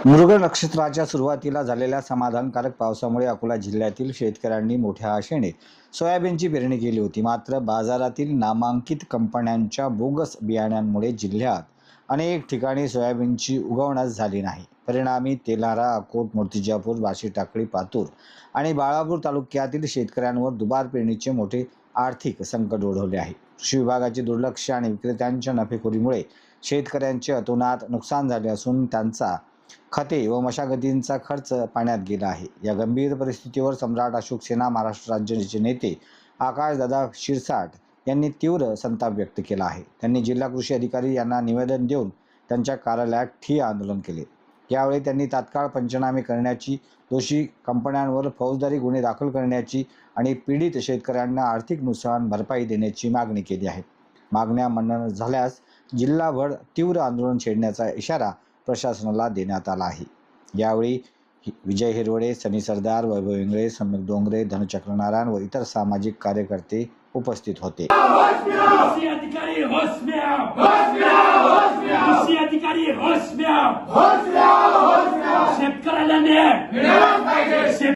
मृग नक्षत्राच्या सुरुवातीला झालेल्या समाधानकारक पावसामुळे अकोला जिल्ह्यातील शेतकऱ्यांनी मोठ्या आशेने सोयाबीनची पेरणी केली होती. मात्र बाजारातील नामांकित कंपन्यांच्या बोगस बियाण्यांमुळे जिल्ह्यात अनेक ठिकाणी सोयाबीनची उगवणच झाली नाही. परिणामी तेल्हारा, अकोट, मूर्तिजापूर, वाशी, टाकळी, पातूर आणि बाळापूर तालुक्यातील शेतकऱ्यांवर दुबार पेरणीचे मोठे आर्थिक संकट ओढवले आहे. कृषी विभागाचे दुर्लक्ष आणि विक्रेत्यांच्या नफेखोरीमुळे शेतकऱ्यांचे अतोनात नुकसान झाले असून त्यांचा खते व मशागतींचा खर्च पाण्यात गेला आहे. या गंभीर परिस्थितीवर सम्राट अशोक सेना महाराष्ट्र राज्याचे नेते आकाशदादा शिरसाट यांनी तीव्र संताप व्यक्त केला आहे. त्यांनी जिल्हा कृषी अधिकारी यांना निवेदन देऊन त्यांच्या कार्यालयात ठिय्या आंदोलन केले. यावेळी त्यांनी तात्काळ पंचनामे करण्याची, दोषी कंपन्यांवर फौजदारी गुन्हे दाखल करण्याची आणि पीडित शेतकऱ्यांना आर्थिक नुकसान भरपाई देण्याची मागणी केली आहे. मागण्या मान्य न झाल्यास जिल्हाभर तीव्र आंदोलन छेडण्याचा इशारा प्रशासनाला देण्यात आला आहे. यावेळी विजय हिरवडे, सनी सरदार, वैभव इंगळे, सम्यक डोंगरे, धनचक्र नारायण व इतर सामाजिक कार्यकर्ते उपस्थित होते. शेतकऱ्याला न्याय